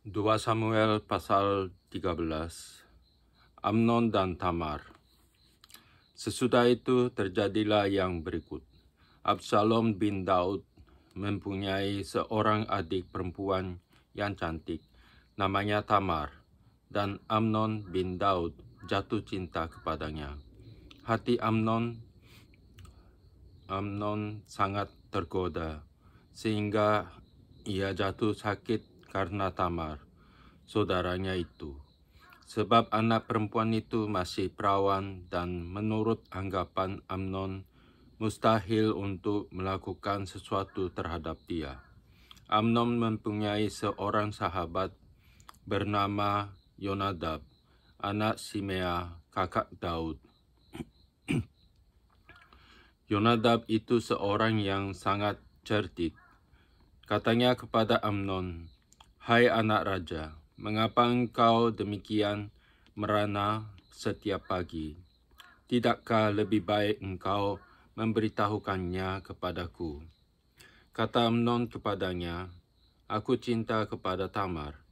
2 Samuel pasal 13. Amnon dan Tamar. Sesudah itu terjadilah yang berikut. Absalom bin Daud mempunyai seorang adik perempuan yang cantik, namanya Tamar, dan Amnon bin Daud jatuh cinta kepadanya. Hati Amnon sangat tergoda, sehingga ia jatuh sakit karena Tamar, saudaranya itu. Sebab anak perempuan itu masih perawan dan menurut anggapan Amnon mustahil untuk melakukan sesuatu terhadap dia. Amnon mempunyai seorang sahabat bernama Yonadab, anak Simea, kakak Daud. Yonadab itu seorang yang sangat cerdik. Katanya kepada Amnon, "Hai anak raja, mengapa engkau demikian merana setiap pagi? Tidakkah lebih baik engkau memberitahukannya kepadaku?" Kata Amnon kepadanya, "Aku cinta kepada Tamar,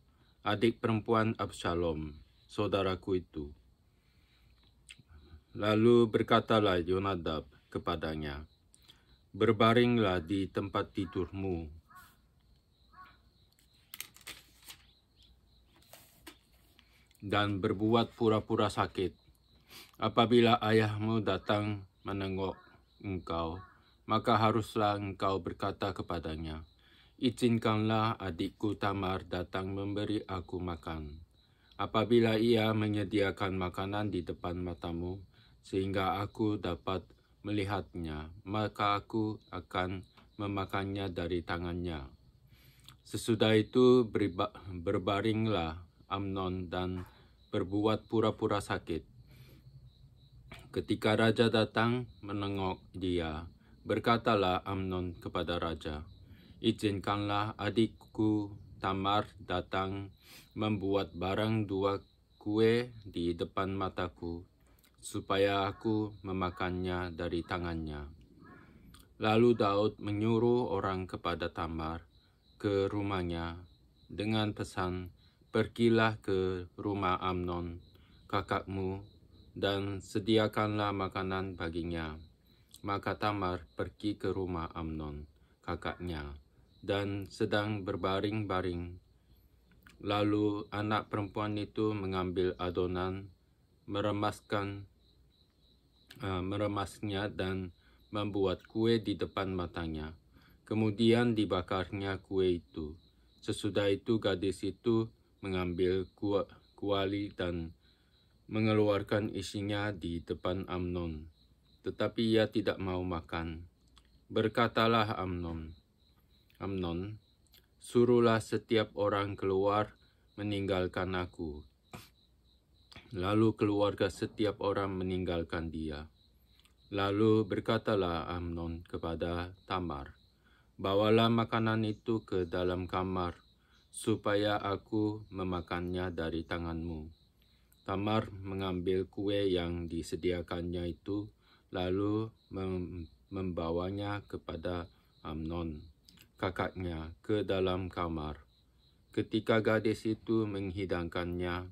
adik perempuan Absalom, saudaraku itu." Lalu berkatalah Yonadab kepadanya, "Berbaringlah di tempat tidurmu, dan berbuat pura-pura sakit. Apabila ayahmu datang menengok engkau, maka haruslah engkau berkata kepadanya, 'Izinkanlah adikku Tamar datang memberi aku makan.' Apabila ia menyediakan makanan di depan matamu, sehingga aku dapat melihatnya, maka aku akan memakannya dari tangannya." Sesudah itu berbaringlah Amnon dan berbuat pura-pura sakit. Ketika raja datang menengok dia, berkatalah Amnon kepada raja, "Izinkanlah adikku Tamar datang membuat barang 2 kue di depan mataku, supaya aku memakannya dari tangannya." Lalu Daud menyuruh orang kepada Tamar ke rumahnya dengan pesan, "Pergilah ke rumah Amnon, kakakmu, dan sediakanlah makanan baginya." Maka Tamar pergi ke rumah Amnon, kakaknya, dan sedang berbaring-baring. Lalu anak perempuan itu mengambil adonan, meremasnya dan membuat kue di depan matanya. Kemudian dibakarnya kue itu. Sesudah itu gadis itu mengambil kuali dan mengeluarkan isinya di depan Amnon. Tetapi ia tidak mau makan. Berkatalah Amnon, "Suruhlah setiap orang keluar meninggalkan aku." Lalu keluarga setiap orang meninggalkan dia. Lalu berkatalah Amnon kepada Tamar, "Bawalah makanan itu ke dalam kamar, supaya aku memakannya dari tanganmu." Tamar mengambil kue yang disediakannya itu, lalu membawanya kepada Amnon, kakaknya, ke dalam kamar. Ketika gadis itu menghidangkannya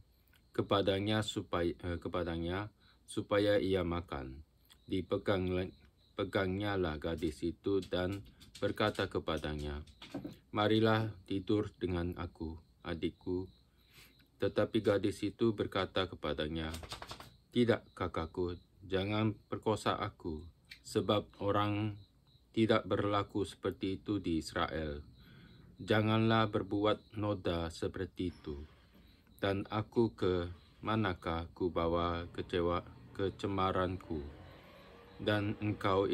kepadanya supaya ia makan, dipegangnyalah gadis itu dan berkata kepadanya, "Marilah tidur dengan aku, adikku." Tetapi gadis itu berkata kepadanya, "Tidak, kakakku, jangan perkosa aku, sebab orang tidak berlaku seperti itu di Israel. Janganlah berbuat noda seperti itu. Dan aku ke manakah ku bawa kecemaranku? Dan engkau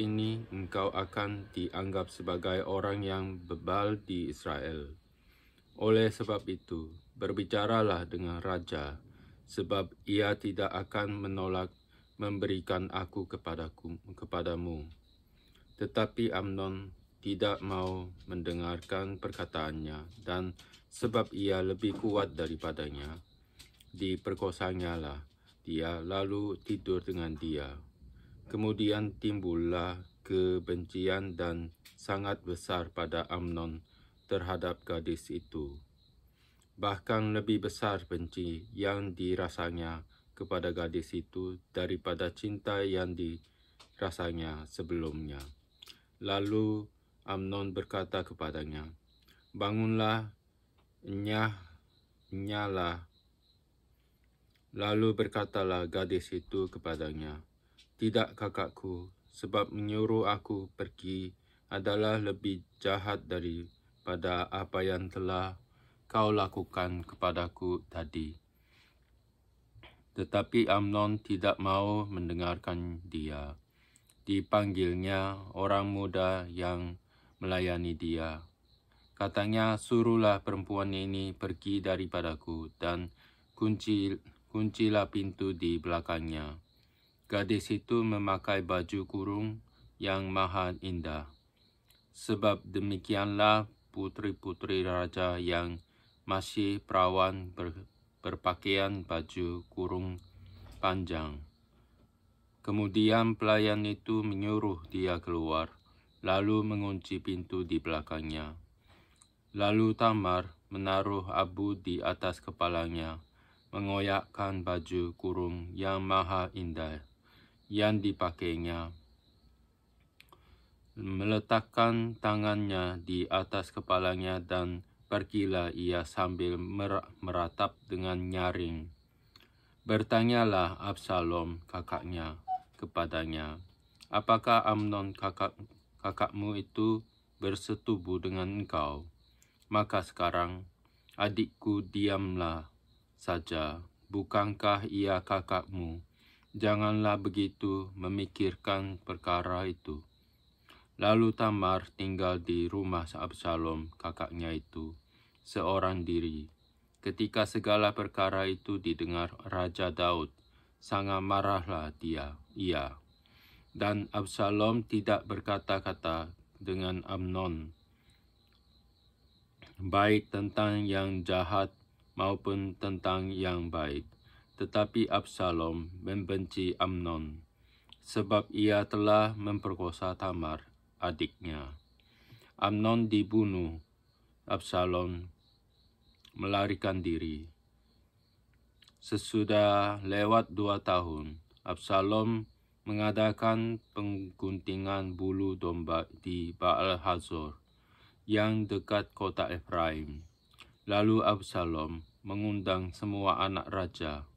akan dianggap sebagai orang yang bebal di Israel. Oleh sebab itu, berbicaralah dengan raja, sebab ia tidak akan menolak memberikan aku kepadamu." Tetapi Amnon tidak mau mendengarkan perkataannya, dan sebab ia lebih kuat daripadanya, diperkosanyalah dia, lalu tidur dengan dia. Kemudian timbullah kebencian dan sangat besar pada Amnon terhadap gadis itu. Bahkan lebih besar benci yang dirasanya kepada gadis itu daripada cinta yang dirasanya sebelumnya. Lalu Amnon berkata kepadanya, "Bangunlah, nyala." Lalu berkatalah gadis itu kepadanya, "Tidak, kakakku, sebab menyuruh aku pergi adalah lebih jahat daripada apa yang telah kau lakukan kepadaku tadi." Tetapi Amnon tidak mau mendengarkan dia. Dipanggilnya orang muda yang melayani dia. Katanya, "Suruhlah perempuan ini pergi daripadaku dan kuncilah pintu di belakangnya." Gadis itu memakai baju kurung yang maha indah. Sebab demikianlah putri-putri raja yang masih perawan berpakaian baju kurung panjang. Kemudian pelayan itu menyuruh dia keluar, lalu mengunci pintu di belakangnya. Lalu Tamar menaruh abu di atas kepalanya, mengoyakkan baju kurung yang maha indah yang dipakainya, meletakkan tangannya di atas kepalanya, dan pergilah ia sambil meratap dengan nyaring. Bertanyalah Absalom kakaknya kepadanya, "Apakah Amnon kakakmu itu bersetubuh dengan engkau? Maka sekarang, adikku, diamlah saja. Bukankah ia kakakmu? Janganlah begitu memikirkan perkara itu." Lalu Tamar tinggal di rumah Absalom kakaknya itu seorang diri. Ketika segala perkara itu didengar Raja Daud, sangat marahlah ia. Dan Absalom tidak berkata-kata dengan Amnon, baik tentang yang jahat maupun tentang yang baik. Tetapi Absalom membenci Amnon, sebab ia telah memperkosa Tamar, adiknya. Amnon dibunuh, Absalom melarikan diri. Sesudah lewat 2 tahun, Absalom mengadakan pengguntingan bulu domba di Baal-Hazor yang dekat kota Efraim. Lalu Absalom mengundang semua anak raja.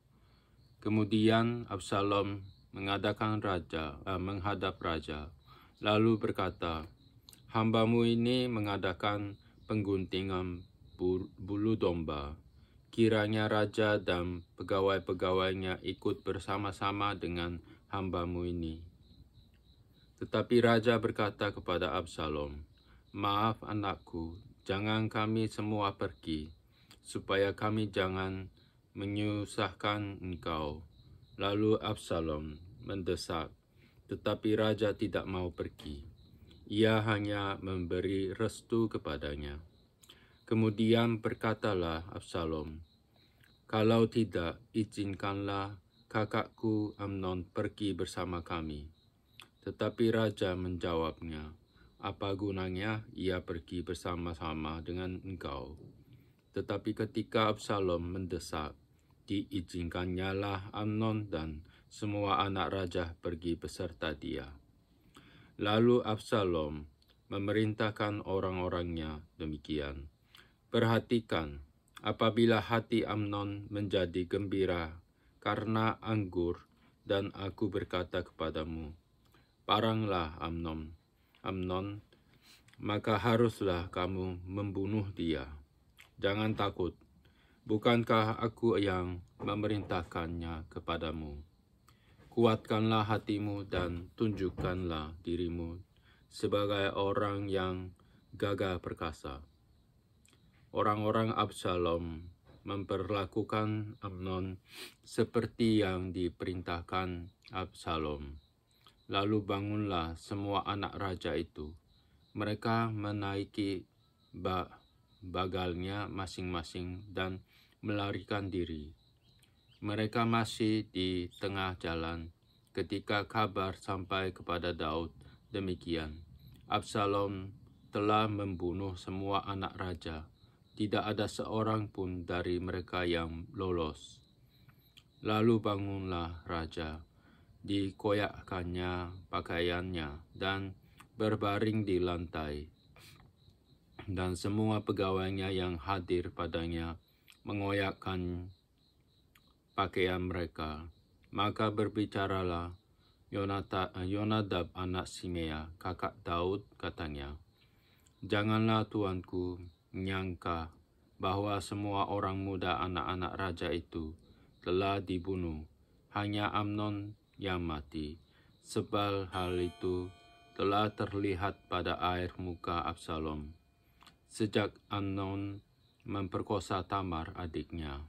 Kemudian Absalom menghadap raja, lalu berkata, "Hambamu ini mengadakan pengguntingan bulu domba. Kiranya raja dan pegawai-pegawainya ikut bersama-sama dengan hambamu ini." Tetapi raja berkata kepada Absalom, "Maaf anakku, jangan kami semua pergi, supaya kami jangan menyusahkan engkau." Lalu Absalom mendesak, tetapi raja tidak mau pergi. Ia hanya memberi restu kepadanya. Kemudian berkatalah Absalom, "Kalau tidak, izinkanlah kakakku Amnon pergi bersama kami." Tetapi raja menjawabnya, "Apa gunanya ia pergi bersama-sama dengan engkau?" Tetapi ketika Absalom mendesak, diizinkannyalah Amnon dan semua anak raja pergi beserta dia. Lalu Absalom memerintahkan orang-orangnya demikian, "Perhatikan, apabila hati Amnon menjadi gembira karena anggur, dan aku berkata kepadamu, 'Paranglah Amnon,' maka haruslah kamu membunuh dia. Jangan takut, bukankah aku yang memerintahkannya kepadamu? Kuatkanlah hatimu dan tunjukkanlah dirimu sebagai orang yang gagah perkasa." Orang-orang Absalom memperlakukan Amnon seperti yang diperintahkan Absalom. Lalu bangunlah semua anak raja itu. Mereka menaiki bagalnya masing-masing dan melarikan diri. Mereka masih di tengah jalan ketika kabar sampai kepada Daud demikian, Absalom telah membunuh semua anak raja tidak ada seorang pun dari mereka yang lolos. Lalu bangunlah raja, dikoyakkannya pakaiannya, dan berbaring di lantai. Dan semua pegawainya yang hadir padanya mengoyakkan pakaian mereka. Maka berbicaralah Yonadab anak Simea, kakak Daud, katanya, "Janganlah tuanku menyangka bahwa semua orang muda anak-anak raja itu telah dibunuh, hanya Amnon yang mati, sebab hal itu telah terlihat pada air muka Absalom, sejak Amnon memperkosa Tamar adiknya.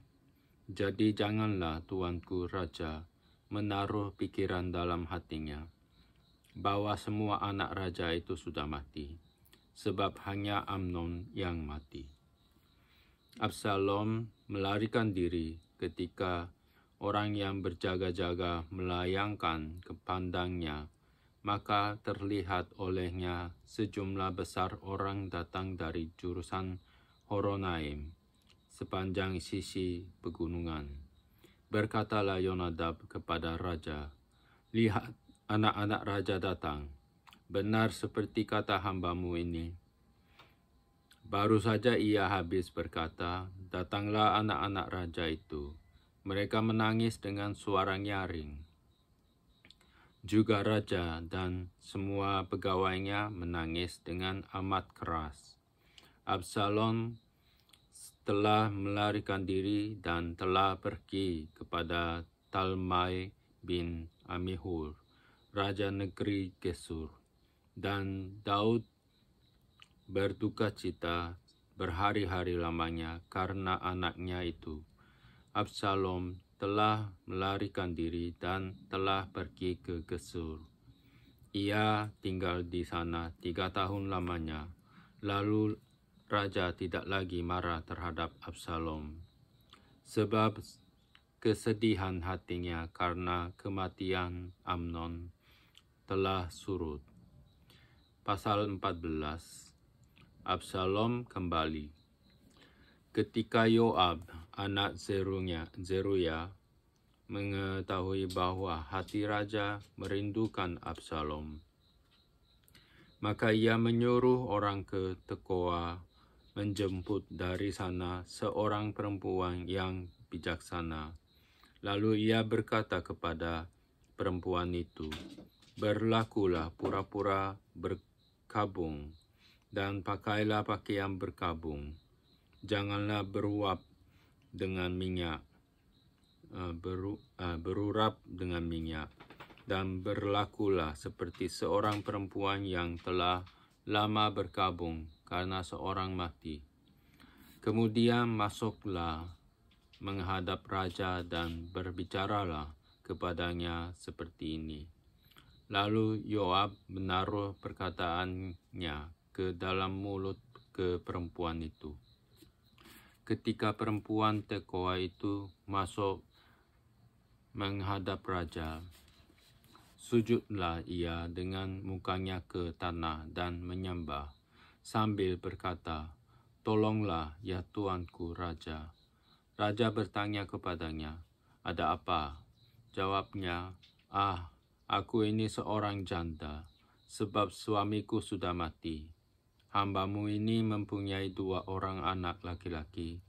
Jadi janganlah tuanku raja menaruh pikiran dalam hatinya bahwa semua anak raja itu sudah mati, sebab hanya Amnon yang mati." Absalom melarikan diri ketika orang yang berjaga-jaga melayangkan ke pandangnya, maka terlihat olehnya sejumlah besar orang datang dari jurusan Horonaim, sepanjang sisi pegunungan. Berkatalah Yonadab kepada raja, "Lihat, anak-anak raja datang. Benar seperti kata hambamu ini." Baru saja ia habis berkata, datanglah anak-anak raja itu. Mereka menangis dengan suara nyaring. Juga raja dan semua pegawainya menangis dengan amat keras. Absalom telah melarikan diri dan telah pergi kepada Talmai bin Amihud, raja negeri Gesur. Dan Daud berduka cita berhari-hari lamanya karena anaknya itu. Absalom telah melarikan diri dan telah pergi ke Gesur. Ia tinggal di sana 3 tahun lamanya. Lalu raja tidak lagi marah terhadap Absalom, sebab kesedihan hatinya karena kematian Amnon telah surut. Pasal 14. Absalom kembali. Ketika Yoab, anak Zeruya, mengetahui bahwa hati raja merindukan Absalom, maka ia menyuruh orang ke Tekoa menjemput dari sana seorang perempuan yang bijaksana. Lalu ia berkata kepada perempuan itu, "Berlakulah pura-pura berkabung, dan pakailah pakaian berkabung. Janganlah berurap dengan minyak, dan berlakulah seperti seorang perempuan yang telah lama berkabung karena seorang mati." Kemudian masuklah menghadap raja dan berbicaralah kepadanya seperti ini. Lalu Yoab menaruh perkataannya ke dalam mulut ke perempuan itu. Ketika perempuan Tekoa itu masuk menghadap raja, sujudlah ia dengan mukanya ke tanah dan menyembah, sambil berkata, "Tolonglah ya tuanku raja." Raja bertanya kepadanya, "Ada apa?" Jawabnya, "Aku ini seorang janda, sebab suamiku sudah mati. Hambamu ini mempunyai 2 orang anak laki-laki.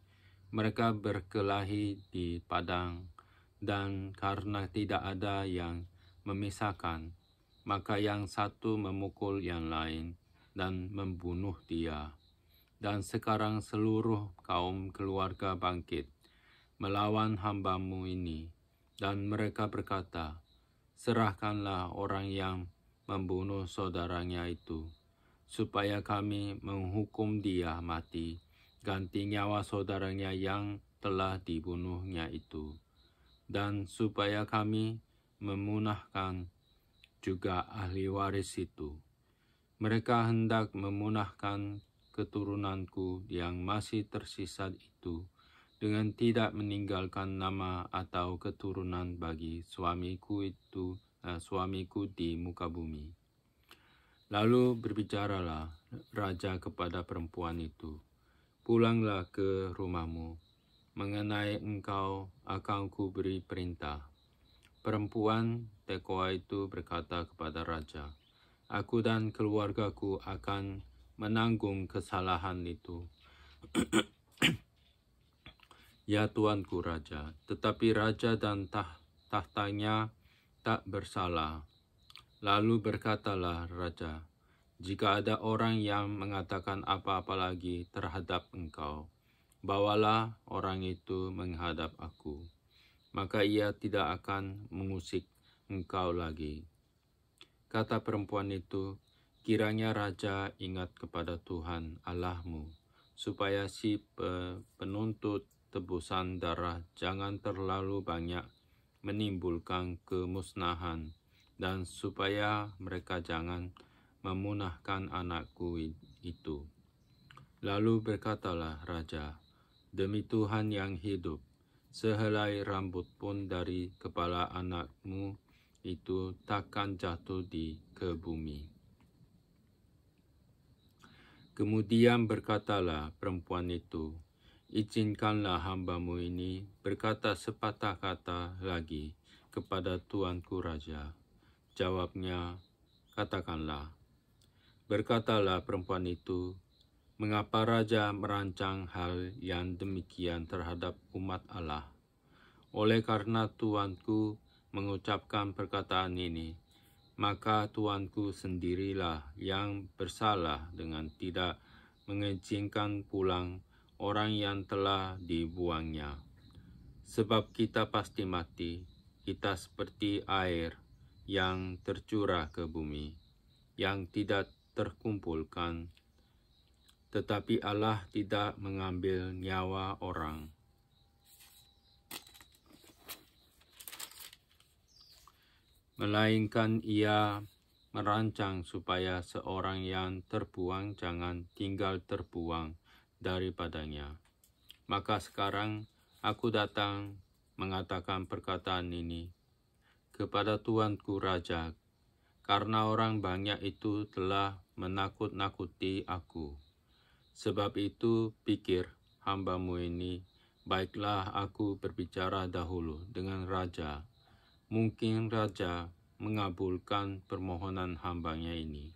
Mereka berkelahi di padang, dan karena tidak ada yang memisahkan, maka yang satu memukul yang lain dan membunuh dia. Dan sekarang seluruh kaum keluarga bangkit melawan hambamu ini, dan mereka berkata, 'Serahkanlah orang yang membunuh saudaranya itu, supaya kami menghukum dia mati, ganti nyawa saudaranya yang telah dibunuhnya itu, dan supaya kami memunahkan juga ahli waris itu. Mereka hendak memunahkan keturunanku yang masih tersisa itu, dengan tidak meninggalkan nama atau keturunan bagi suamiku di muka bumi.' Lalu berbicaralah raja kepada perempuan itu, pulanglah ke rumahmu. Mengenai engkau akan kuberi perintah. Perempuan Tekoa itu berkata kepada raja, aku dan keluargaku akan menanggung kesalahan itu. Ya tuanku raja, tetapi raja dan tahtanya tak bersalah. Lalu berkatalah raja, jika ada orang yang mengatakan apa-apa lagi terhadap engkau, bawalah orang itu menghadap aku, maka ia tidak akan mengusik engkau lagi. Kata perempuan itu, kiranya raja ingat kepada Tuhan Allahmu, supaya si penuntut tebusan darah jangan terlalu banyak menimbulkan kemusnahan, dan supaya mereka jangan memunahkan anakku itu. Lalu berkatalah raja, demi Tuhan yang hidup, sehelai rambut pun dari kepala anakmu itu takkan jatuh ke bumi. Kemudian berkatalah perempuan itu, izinkanlah hambamu ini berkata sepatah kata lagi kepada tuanku raja. Jawabnya, katakanlah. Berkatalah perempuan itu, mengapa raja merancang hal yang demikian terhadap umat Allah? Oleh karena tuanku mengucapkan perkataan ini, maka tuanku sendirilah yang bersalah dengan tidak mengizinkan pulang orang yang telah dibuangnya. Sebab kita pasti mati, kita seperti air yang tercurah ke bumi, yang tidak terkumpulkan, tetapi Allah tidak mengambil nyawa orang. Melainkan ia merancang supaya seorang yang terbuang jangan tinggal terbuang daripadanya. Maka sekarang aku datang mengatakan perkataan ini kepada tuanku raja, karena orang banyak itu telah menakut-nakuti aku. Sebab itu pikir hambamu ini, baiklah aku berbicara dahulu dengan raja. Mungkin raja mengabulkan permohonan hambanya ini.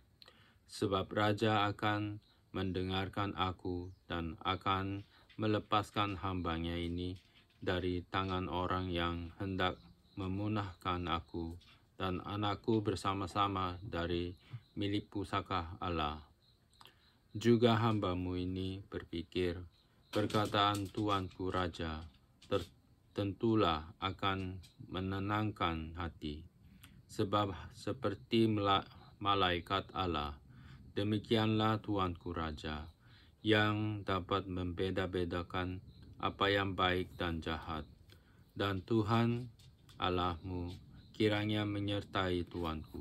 Sebab raja akan mendengarkan aku dan akan melepaskan hambanya ini dari tangan orang yang hendak memunahkan aku dan anakku bersama-sama dari milik pusaka Allah. Juga hambamu ini berpikir, perkataan tuanku raja tentulah akan menenangkan hati, sebab seperti malaikat Allah, demikianlah tuanku raja, yang dapat membeda-bedakan apa yang baik dan jahat. Dan Tuhan Allahmu kiranya menyertai tuanku.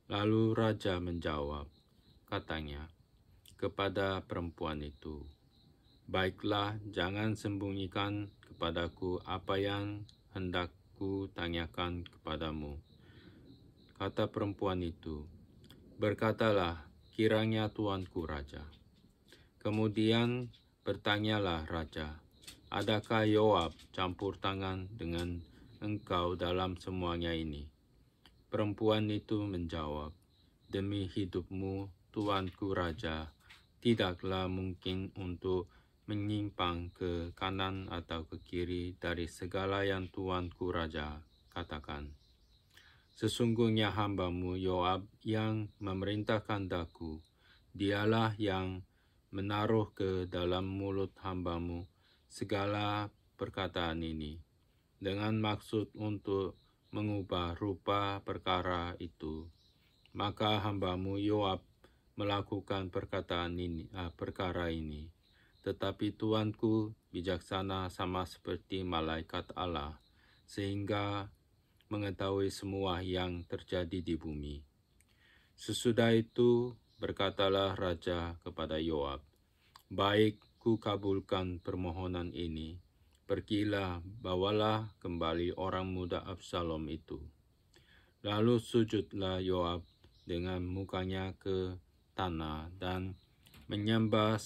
Lalu raja menjawab, katanya kepada perempuan itu, baiklah, jangan sembunyikan kepadaku apa yang hendak ku tanyakan kepadamu. Kata perempuan itu, berkatalah kiranya tuanku raja. Kemudian bertanyalah raja, adakah Yoab campur tangan dengan engkau dalam semuanya ini? Perempuan itu menjawab, demi hidupmu, tuanku raja, tidaklah mungkin untuk menyimpang ke kanan atau ke kiri dari segala yang tuanku raja katakan. Sesungguhnya hambamu Yoab yang memerintahkan daku, dialah yang menaruh ke dalam mulut hambamu segala perkataan ini, dengan maksud untuk mengubah rupa perkara itu. Maka hambamu Yoab melakukan perkara ini. Tetapi tuanku bijaksana sama seperti malaikat Allah, sehingga mengetahui semua yang terjadi di bumi. Sesudah itu berkatalah raja kepada Yoab, baik, ku kabulkan permohonan ini. Pergilah, bawalah kembali orang muda Absalom itu. Lalu sujudlah Yoab dengan mukanya ke tanah dan menyembah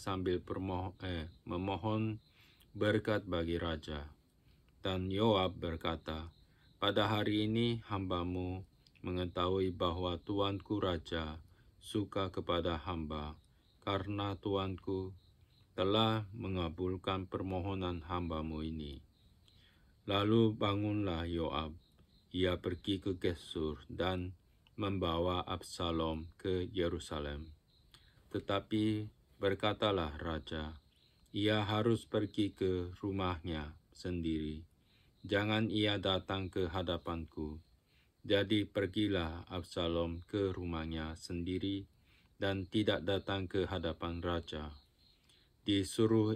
sambil memohon berkat bagi raja. Dan Yoab berkata, "Pada hari ini hambamu mengetahui bahwa tuanku raja suka kepada hamba, karena tuanku telah mengabulkan permohonan hambamu ini." Lalu bangunlah Yoab, ia pergi ke Gesur dan membawa Absalom ke Yerusalem. Tetapi berkatalah raja, ia harus pergi ke rumahnya sendiri. Jangan ia datang ke hadapanku. Jadi pergilah Absalom ke rumahnya sendiri dan tidak datang ke hadapan raja. Di seluruh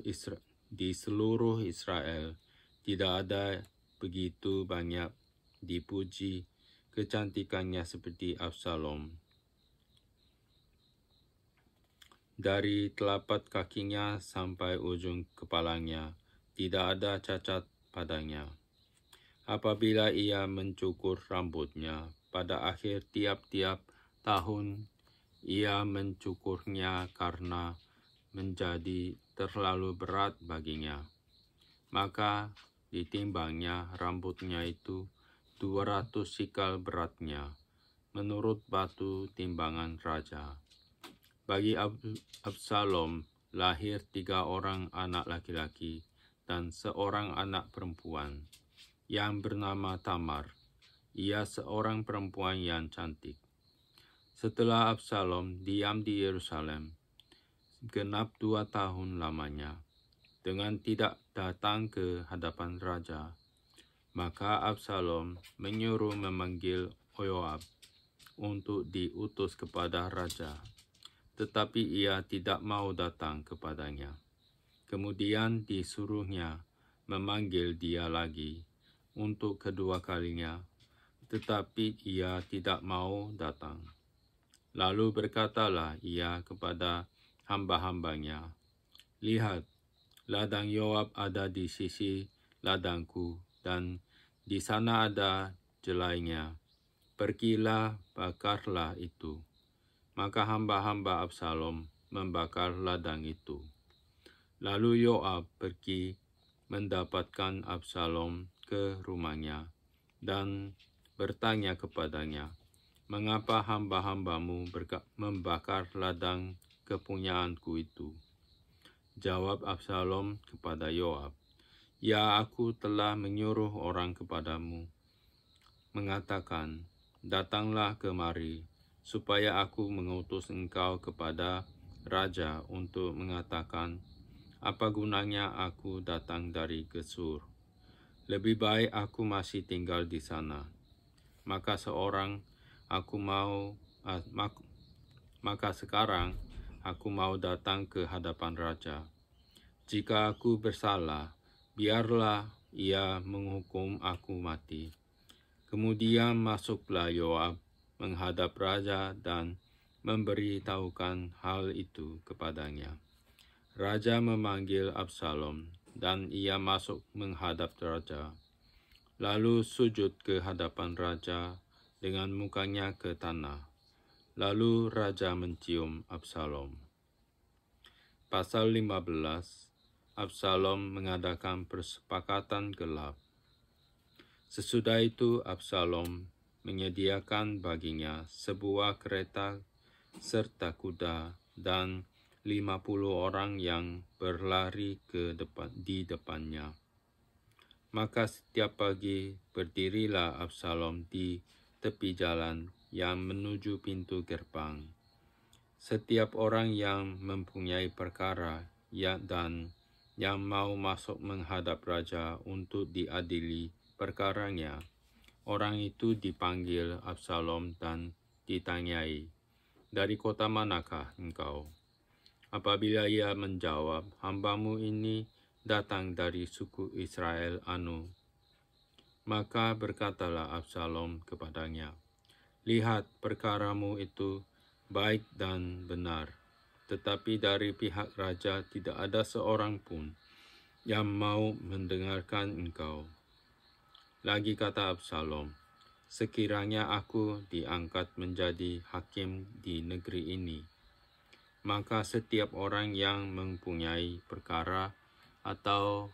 Israel tidak ada begitu banyak dipuji kecantikannya seperti Absalom. Dari telapak kakinya sampai ujung kepalanya tidak ada cacat padanya. Apabila ia mencukur rambutnya, pada akhir tiap-tiap tahun ia mencukurnya karena menjadi terlalu berat baginya. Maka ditimbangnya rambutnya itu 200 sikal beratnya, menurut batu timbangan raja. Bagi Absalom lahir 3 orang anak laki-laki dan seorang anak perempuan yang bernama Tamar. Ia seorang perempuan yang cantik. Setelah Absalom diam di Yerusalem genap 2 tahun lamanya, dengan tidak datang ke hadapan raja, maka Absalom menyuruh memanggil Yoab untuk diutus kepada raja. Tetapi ia tidak mau datang kepadanya. Kemudian disuruhnya memanggil dia lagi untuk kedua kalinya, tetapi ia tidak mau datang. Lalu berkatalah ia kepada hamba-hambanya, "Lihat, ladang Yoab ada di sisi ladangku, dan di sana ada jelainya. Pergilah, bakarlah itu." Maka hamba-hamba Absalom membakar ladang itu. Lalu Yoab pergi mendapatkan Absalom ke rumahnya dan bertanya kepadanya, "Mengapa hamba-hambamu membakar ladang kepunyaanku itu?" Jawab Absalom kepada Yoab, "Ya, aku telah menyuruh orang kepadamu, mengatakan, 'Datanglah kemari, supaya aku mengutus engkau kepada raja untuk mengatakan, apa gunanya aku datang dari Gesur? Lebih baik aku masih tinggal di sana.' Maka sekarang aku mau datang ke hadapan raja. Jika aku bersalah, biarlah ia menghukum aku mati." Kemudian masuklah Yoab menghadap raja dan memberitahukan hal itu kepadanya. Raja memanggil Absalom dan ia masuk menghadap raja, lalu sujud ke hadapan raja dengan mukanya ke tanah. Lalu raja mencium Absalom. Pasal 15. Absalom mengadakan persepakatan gelap. Sesudah itu Absalom menyediakan baginya sebuah kereta serta kuda dan 50 orang yang berlari di depannya. Maka setiap pagi berdirilah Absalom di tepi jalan yang menuju pintu gerbang. Setiap orang yang mempunyai perkara dan yang mau masuk menghadap raja untuk diadili perkaranya, orang itu dipanggil Absalom dan ditanyai, "Dari kota manakah engkau?" Apabila ia menjawab, "Hambamu ini datang dari suku Israel anu," maka berkatalah Absalom kepadanya, "Lihat, perkaramu itu baik dan benar, tetapi dari pihak raja tidak ada seorang pun yang mau mendengarkan engkau." Lagi kata Absalom, sekiranya aku diangkat menjadi hakim di negeri ini, maka setiap orang yang mempunyai perkara atau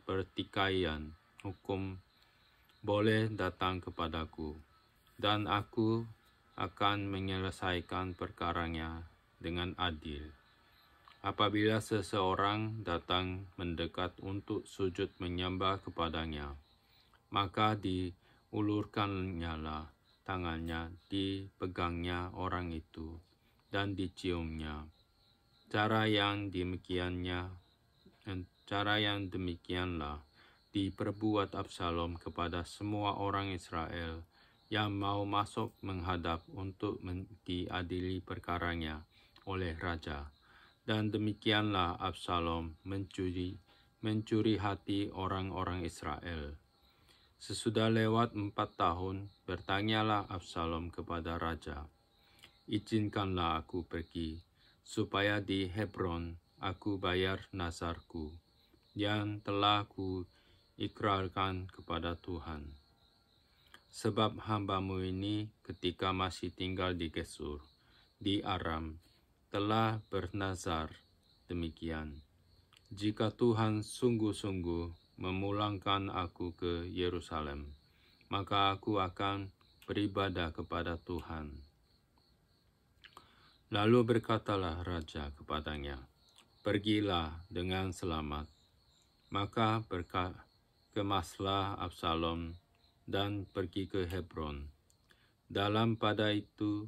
pertikaian hukum boleh datang kepadaku, dan aku akan menyelesaikan perkaranya dengan adil. Apabila seseorang datang mendekat untuk sujud menyembah kepadanya, maka diulurkannyalah tangannya, dipegangnya orang itu, dan diciumnya. Cara yang demikianlah diperbuat Absalom kepada semua orang Israel yang mau masuk menghadap untuk diadili perkaranya oleh raja. Dan demikianlah Absalom mencuri hati orang-orang Israel. Sesudah lewat 4 tahun, bertanyalah Absalom kepada raja, "Izinkanlah aku pergi, supaya di Hebron aku bayar nazarku yang telah ku ikrarkan kepada Tuhan. Sebab hambamu ini ketika masih tinggal di Gesur, di Aram, telah bernazar demikian, jika Tuhan sungguh-sungguh memulangkan aku ke Yerusalem, maka aku akan beribadah kepada Tuhan." Lalu berkatalah raja kepadanya, "Pergilah dengan selamat." Maka kemaslah Absalom dan pergi ke Hebron. Dalam pada itu,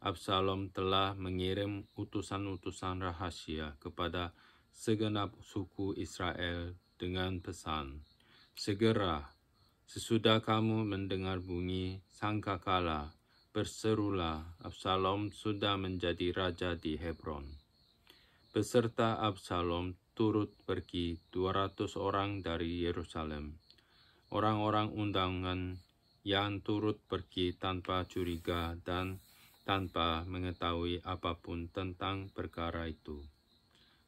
Absalom telah mengirim utusan-utusan rahasia kepada segenap suku Israel dengan pesan, "Segera, sesudah kamu mendengar bunyi sangkakala, berserulah, Absalom sudah menjadi raja di Hebron." Beserta Absalom turut pergi 200 orang dari Yerusalem. Orang-orang undangan yang turut pergi tanpa curiga dan tanpa mengetahui apapun tentang perkara itu.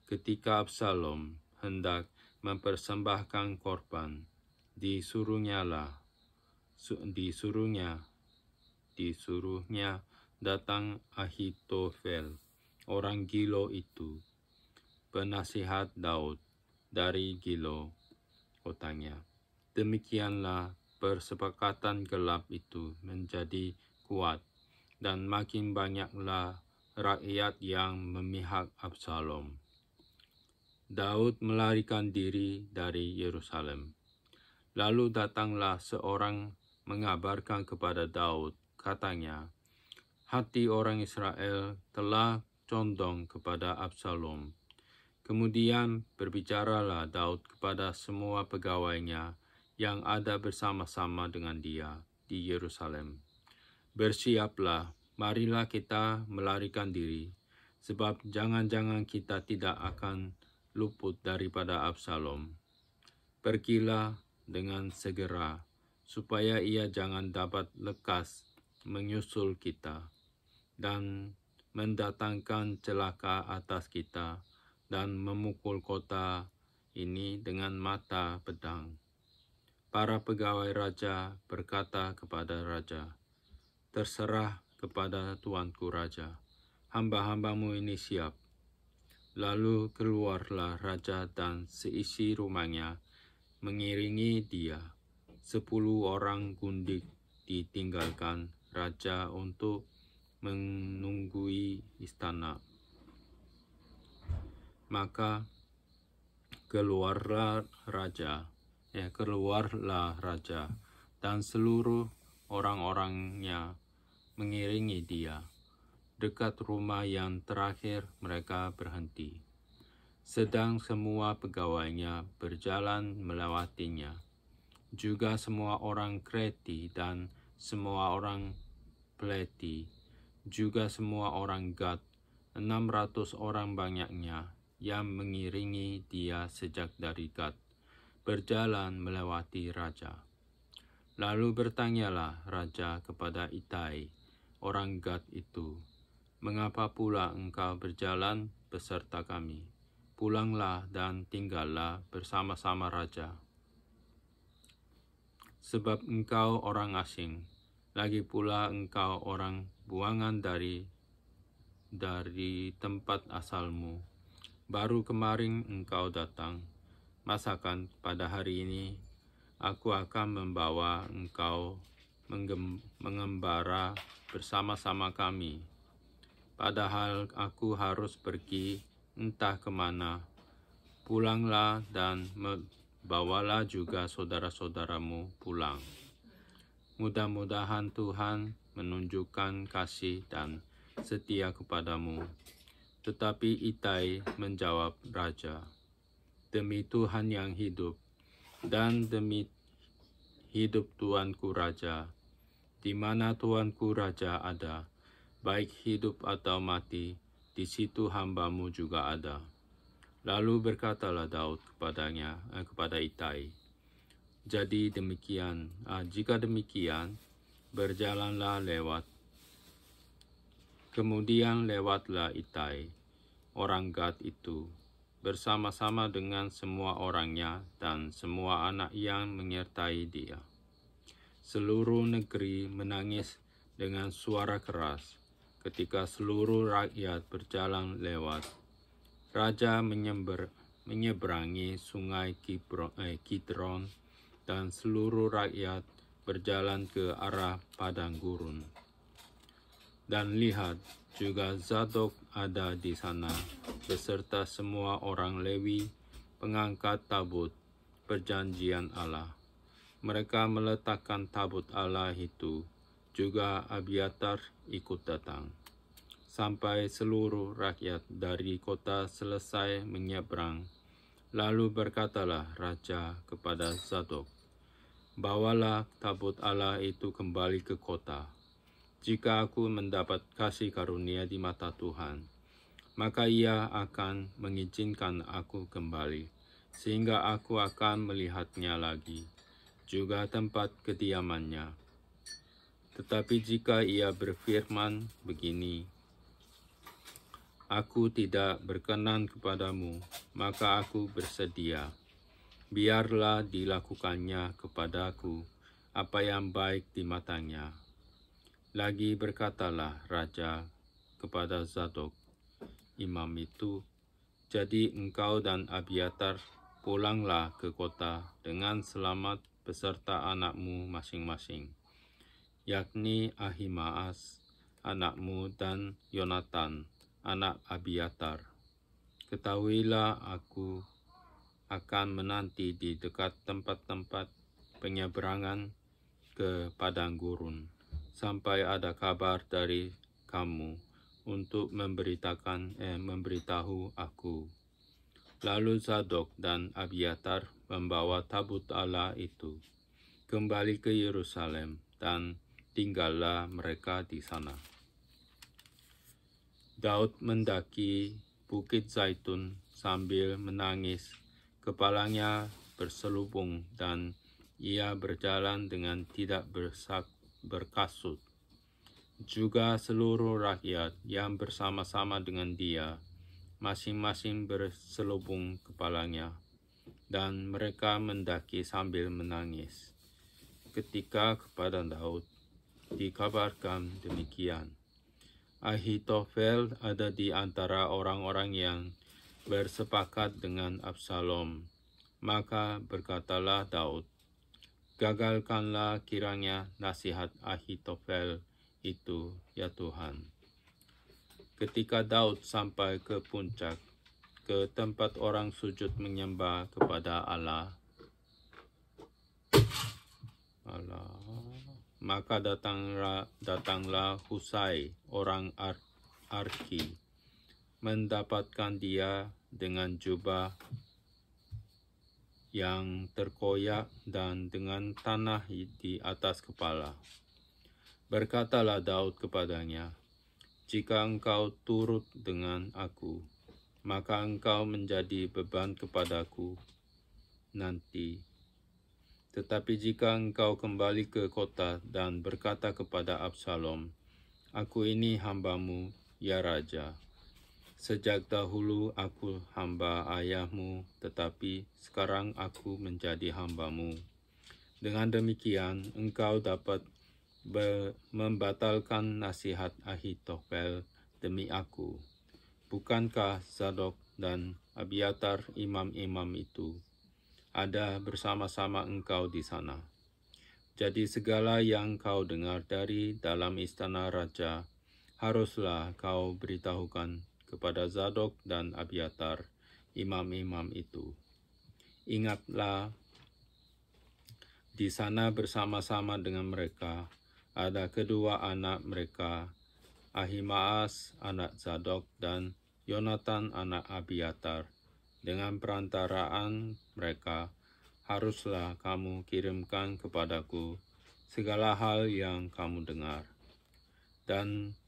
Ketika Absalom hendak mempersembahkan korban, disuruhnya datang Ahitofel, orang Gilo itu, penasihat Daud dari Gilo, kotanya. Demikianlah persepakatan gelap itu menjadi kuat, dan makin banyaklah rakyat yang memihak Absalom. Daud melarikan diri dari Yerusalem. Lalu datanglah seorang mengabarkan kepada Daud, katanya, "Hati orang Israel telah condong kepada Absalom." Kemudian berbicaralah Daud kepada semua pegawainya yang ada bersama-sama dengan dia di Yerusalem, "Bersiaplah, marilah kita melarikan diri, sebab jangan-jangan kita tidak akan luput daripada Absalom. Pergilah dengan segera, supaya ia jangan dapat lekas menyusul kita dan mendatangkan celaka atas kita dan memukul kota ini dengan mata pedang." Para pegawai raja berkata kepada raja, "Terserah kepada tuanku raja, hamba-hambamu ini siap." Lalu keluarlah raja dan seisi rumahnya mengiringi dia. 10 orang gundik ditinggalkan raja untuk menunggui istana. Maka keluarlah raja dan seluruh orang-orangnya mengiringi dia. Dekat rumah yang terakhir mereka berhenti, sedang semua pegawainya berjalan melewatinya. Juga semua orang Kreti dan semua orang Pleti, juga semua orang Gad, 600 orang banyaknya yang mengiringi dia sejak dari Gad, berjalan melewati raja. Lalu bertanyalah raja kepada Itai, orang Gad itu, "Mengapa pula engkau berjalan beserta kami? Pulanglah dan tinggallah bersama-sama raja." sebab engkau orang asing, lagi pula engkau orang buangan dari tempat asalmu. Baru kemarin engkau datang. Masakan pada hari ini aku akan membawa engkau mengembara bersama-sama kami. Padahal aku harus pergi entah kemana. Pulanglah dan bawalah juga saudara-saudaramu pulang. Mudah-mudahan Tuhan menunjukkan kasih dan setia kepadamu. Tetapi Itai menjawab raja, demi Tuhan yang hidup, dan demi hidup tuanku raja, di mana tuanku raja ada, baik hidup atau mati, di situ hambamu juga ada. Lalu berkatalah Daud kepada Itai, jadi demikian, jika demikian, berjalanlah lewat. Kemudian lewatlah Itai, orang Gad itu, bersama-sama dengan semua orangnya dan semua anak yang menyertai dia. Seluruh negeri menangis dengan suara keras ketika seluruh rakyat berjalan lewat. Raja menyeberangi sungai Kidron dan seluruh rakyat berjalan ke arah padang gurun. Dan lihat, juga Zadok ada di sana beserta semua orang Lewi, pengangkat tabut perjanjian Allah. Mereka meletakkan tabut Allah itu, juga Abiatar ikut datang. Sampai seluruh rakyat dari kota selesai menyeberang. Lalu berkatalah raja kepada Zadok, bawalah tabut Allah itu kembali ke kota. Jika aku mendapat kasih karunia di mata Tuhan, maka ia akan mengizinkan aku kembali, sehingga aku akan melihatnya lagi, juga tempat kediamannya. Tetapi jika ia berfirman begini, aku tidak berkenan kepadamu, maka aku bersedia. Biarlah dilakukannya kepadaku apa yang baik di matanya. Lagi berkatalah raja kepada Zadok, imam itu, jadi engkau dan Abiatar pulanglah ke kota dengan selamat beserta anakmu masing-masing, yakni Ahimaas, anakmu, dan Yonatan, anak Abiatar. Ketahuilah aku akan menanti di dekat tempat-tempat penyeberangan ke padang gurun, sampai ada kabar dari kamu untuk memberitahu aku. Lalu Zadok dan Abiatar membawa tabut Allah itu kembali ke Yerusalem dan tinggallah mereka di sana. Daud mendaki Bukit Zaitun sambil menangis, kepalanya berselubung dan ia berjalan dengan tidak berkasut. Juga seluruh rakyat yang bersama-sama dengan dia, masing-masing berselubung kepalanya, dan mereka mendaki sambil menangis. Ketika kepada Daud dikabarkan demikian, Ahitofel ada di antara orang-orang yang bersepakat dengan Absalom. Maka berkatalah Daud, gagalkanlah kiranya nasihat Ahitofel itu, ya Tuhan. Ketika Daud sampai ke puncak, ke tempat orang sujud menyembah kepada Allah, maka datanglah Husai, orang Arki, mendapatkan dia dengan jubah yang terkoyak dan dengan tanah di atas kepala. Berkatalah Daud kepadanya, jika engkau turut dengan aku, maka engkau menjadi beban kepadaku nanti. Tetapi jika engkau kembali ke kota dan berkata kepada Absalom, aku ini hambamu, ya Raja. Sejak dahulu aku hamba ayahmu, tetapi sekarang aku menjadi hambamu. Dengan demikian, engkau dapat membatalkan nasihat Ahitofel demi aku. Bukankah Zadok dan Abiatar imam-imam itu ada bersama-sama engkau di sana? Jadi segala yang kau dengar dari dalam istana raja, haruslah kau beritahukan kepada Zadok dan Abiatar, imam-imam itu. Ingatlah, di sana bersama-sama dengan mereka ada kedua anak mereka, Ahimaas anak Zadok dan Yonatan anak Abiatar. Dengan perantaraan mereka, haruslah kamu kirimkan kepadaku segala hal yang kamu dengar. Dan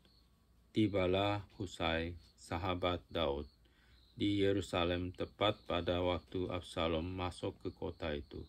tibalah Husai, sahabat Daud, di Yerusalem tepat pada waktu Absalom masuk ke kota itu.